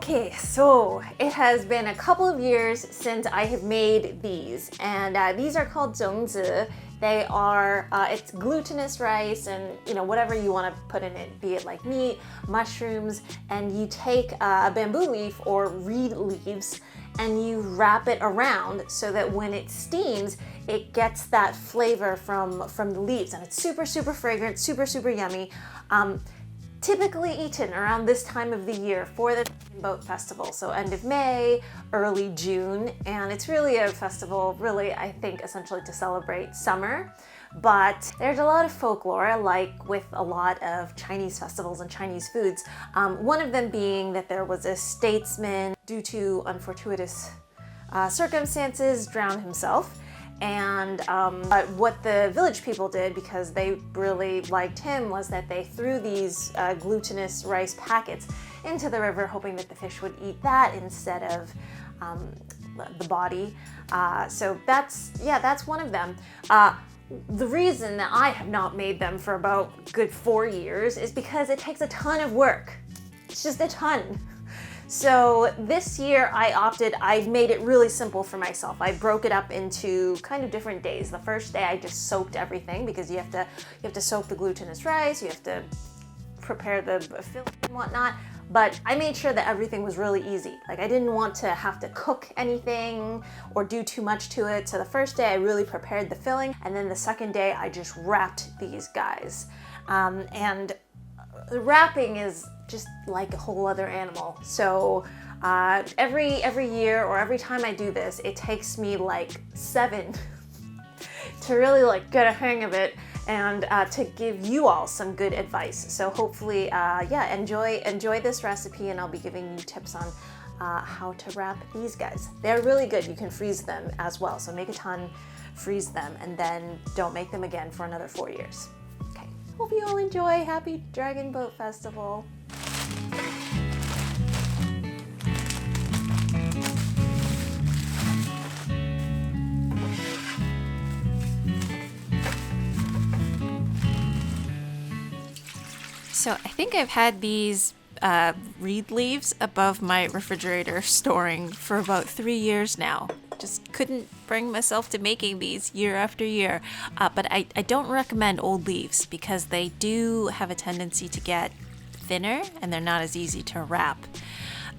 Okay, so it has been a couple of years since I have made these, and these are called zongzi. They are, it's glutinous rice and, you know, whatever you want to put in it, be it like meat, mushrooms, and you take a bamboo leaf or reed leaves and you wrap it around so that when it steams, it gets that flavor from the leaves, and it's super, super fragrant, super, super yummy. Typically eaten around this time of the year for the Boat Festival, so end of May, early June, and it's really a festival, really, I think, essentially to celebrate summer. But there's a lot of folklore, like with a lot of Chinese festivals and Chinese foods. One of them being that there was a statesman, due to unfortuitous circumstances, drowned himself. And what the village people did, because they really liked him, was that they threw these glutinous rice packets into the river, hoping that the fish would eat that instead of the body. So that's one of them. The reason that I have not made them for about good 4 years is because it takes a ton of work. It's just a ton. So this year I made it really simple for myself. I broke it up into kind of different days. The first day I just soaked everything, because you have to soak the glutinous rice, you have to prepare the filling and whatnot. But I made sure that everything was really easy. Like, I didn't want to have to cook anything or do too much to it. So the first day I really prepared the filling, and then the second day I just wrapped these guys. And the wrapping is just like a whole other animal. So every year, or every time I do this, it takes me like 7 to really like get a hang of it, and to give you all some good advice. So hopefully, enjoy this recipe, and I'll be giving you tips on how to wrap these guys. They're really good. You can freeze them as well. So make a ton, freeze them, and then don't make them again for another 4 years. Okay, hope you all enjoy. Happy Dragon Boat Festival. So I think I've had these reed leaves above my refrigerator storing for about 3 years now. Just couldn't bring myself to making these year after year. But I don't recommend old leaves, because they do have a tendency to get thinner and they're not as easy to wrap.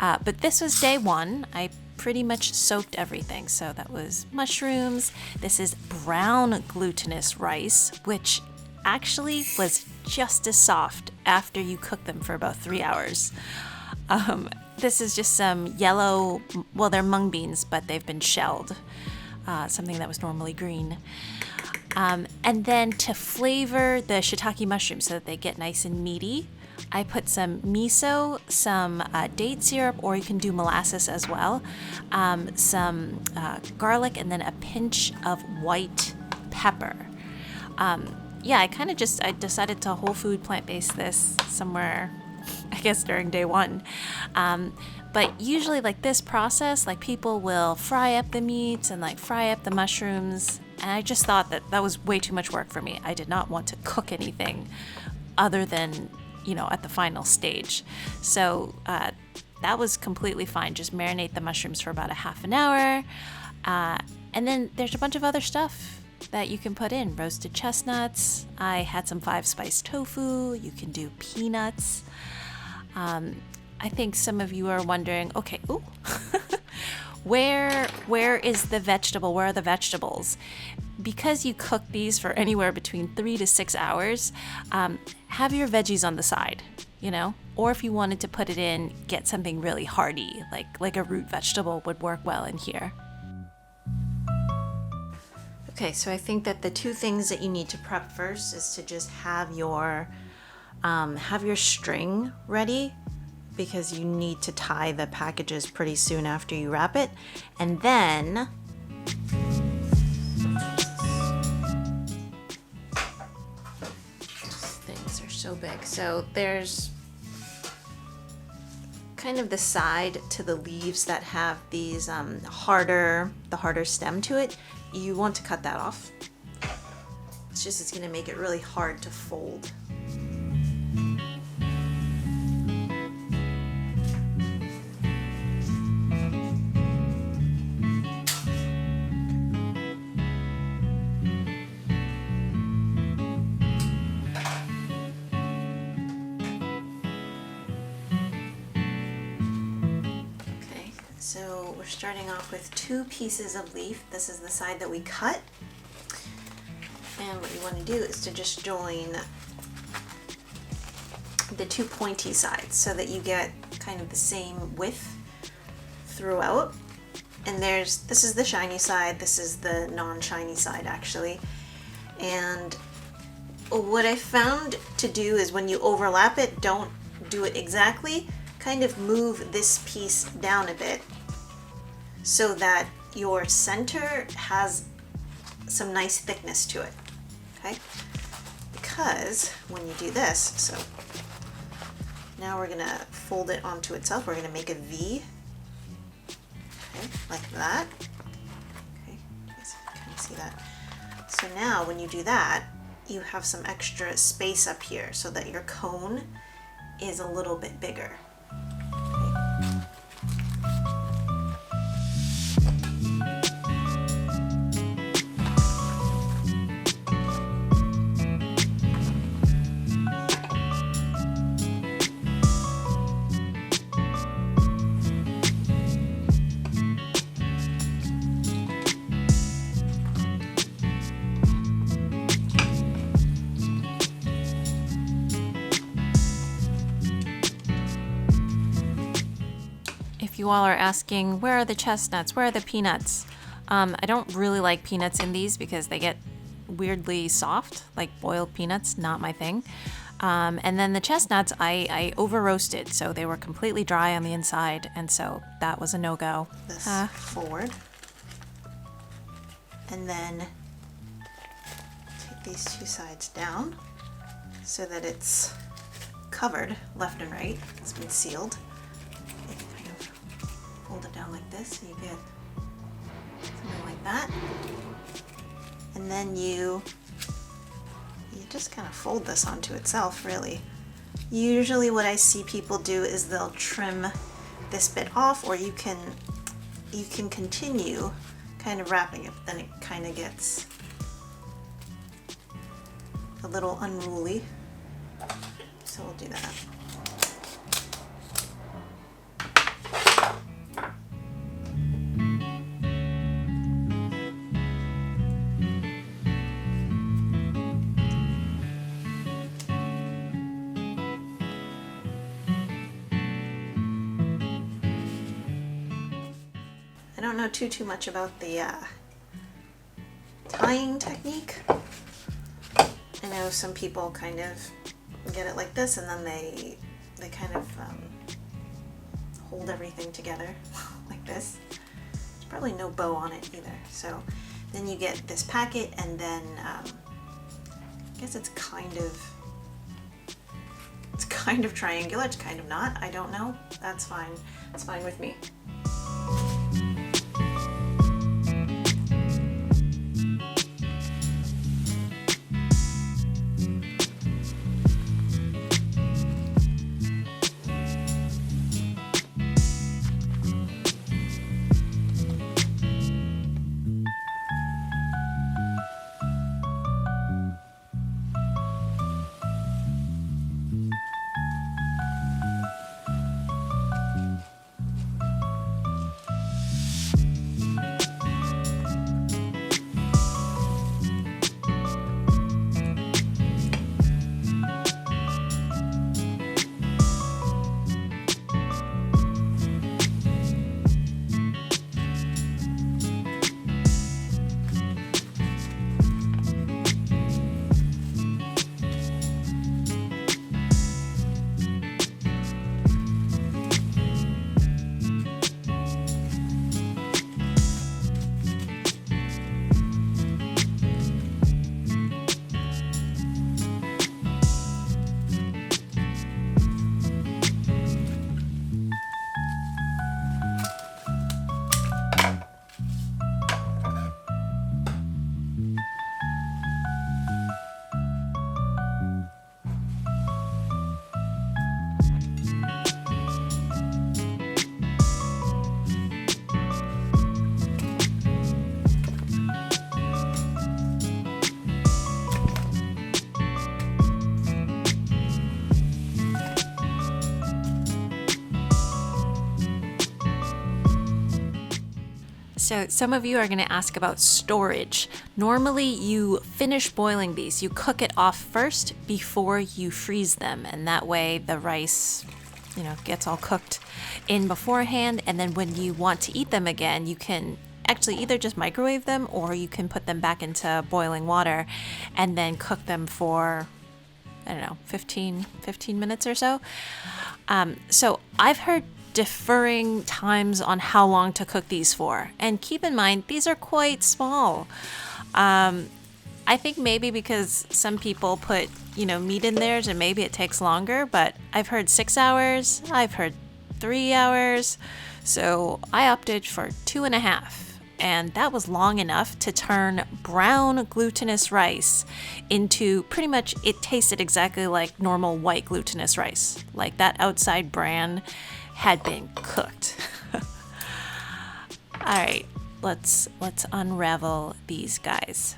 But this was day 1. I pretty much soaked everything. So that was mushrooms. This is brown glutinous rice, which actually was just as soft after you cook them for about 3 hours. This is just some yellow, well, they're mung beans, but they've been shelled, something that was normally green. And then to flavor the shiitake mushrooms so that they get nice and meaty, I put some miso, some date syrup, or you can do molasses as well, some garlic, and then a pinch of white pepper. I decided to whole food plant-based this somewhere, I guess, during day 1. But usually, like, this process, like, people will fry up the meats and like fry up the mushrooms, and I just thought that was way too much work for me. I did not want to cook anything other than, you know, at the final stage. So that was completely fine. Just marinate the mushrooms for about a half an hour, and then there's a bunch of other stuff that you can put in. Roasted chestnuts. I had some 5-spice tofu. You can do peanuts. I think some of you are wondering, okay, where is the vegetable? Where are the vegetables? Because you cook these for anywhere between 3 to 6 hours, have your veggies on the side, you know? Or if you wanted to put it in, get something really hearty, like a root vegetable would work well in here. Okay, so I think that the 2 things that you need to prep first is to just have your string ready, because you need to tie the packages pretty soon after you wrap it. And then these things are so big. So there's kind of the side to the leaves that have these the harder stem to it. You want to cut that off. It's going to make it really hard to fold. we're starting off with 2 pieces of leaf. This is the side that we cut. And what you want to do is to just join the 2 pointy sides so that you get kind of the same width throughout. And this is the shiny side, this is the non-shiny side actually. And what I found to do is when you overlap it, don't do it exactly, kind of move this piece down a bit so that your center has some nice thickness to it, okay? Because when you do this, so now we're gonna fold it onto itself, we're gonna make a V, okay, like that, okay, you guys can see that. So now when you do that, you have some extra space up here so that your cone is a little bit bigger. If you all are asking, where are the chestnuts? Where are the peanuts? I don't really like peanuts in these because they get weirdly soft, like boiled peanuts, not my thing. And then the chestnuts, I over roasted, so they were completely dry on the inside, and so that was a no-go. This forward. And then take these 2 sides down so that it's covered left and right. It's been sealed. Fold it down like this so you get something like that. And then you just kind of fold this onto itself, really. Usually what I see people do is they'll trim this bit off, or you can continue kind of wrapping it, but then it kind of gets a little unruly. So we'll do that. I don't know too much about the tying technique. I know some people kind of get it like this, and then they kind of hold everything together like this. There's probably no bow on it either. So then you get this packet, and then I guess it's kind of triangular. It's kind of not. I don't know. That's fine. It's fine with me. So some of you are going to ask about storage. Normally you finish boiling these. You cook it off first before you freeze them. And that way the rice, gets all cooked in beforehand. And then when you want to eat them again, you can actually either just microwave them or you can put them back into boiling water and then cook them for, 15 minutes or so. So I've heard differing times on how long to cook these for. And keep in mind, these are quite small. I think maybe because some people put, meat in theirs and maybe it takes longer, but I've heard 6 hours, I've heard 3 hours. So I opted for 2.5. And that was long enough to turn brown glutinous rice into pretty much, it tasted exactly like normal white glutinous rice. Like that outside bran had been cooked. All right, let's unravel these guys.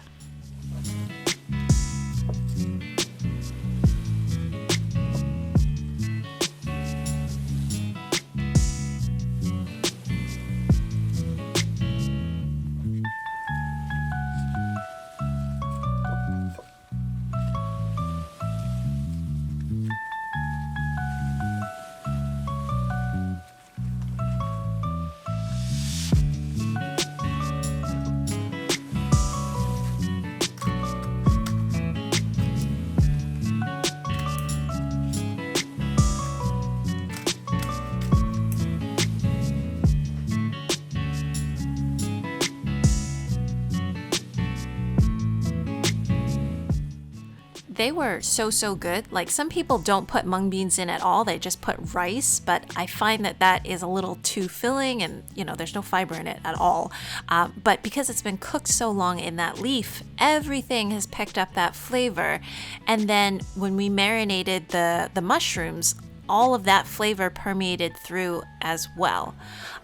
They were so good. Like some people don't put mung beans in at all. They just put rice, but I find that is a little too filling and, there's no fiber in it at all. But because it's been cooked so long in that leaf, everything has picked up that flavor. And then when we marinated the mushrooms, all of that flavor permeated through as well.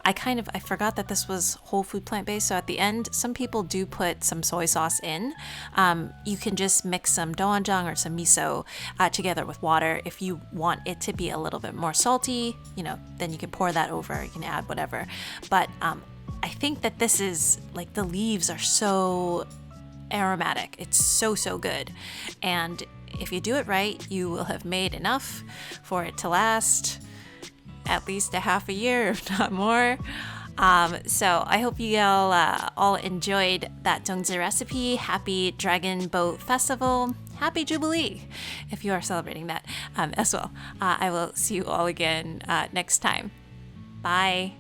I forgot that this was whole food plant-based, so at the end, some people do put some soy sauce in. You can just mix some doenjang or some miso together with water. If you want it to be a little bit more salty, then you can pour that over, you can add whatever. But I think that this is, like, the leaves are so aromatic. It's so good. And if you do it right, you will have made enough for it to last at least a half a year, if not more. So I hope you all enjoyed that Zongzi recipe. Happy Dragon Boat Festival. Happy Jubilee, if you are celebrating that as well. I will see you all again next time. Bye.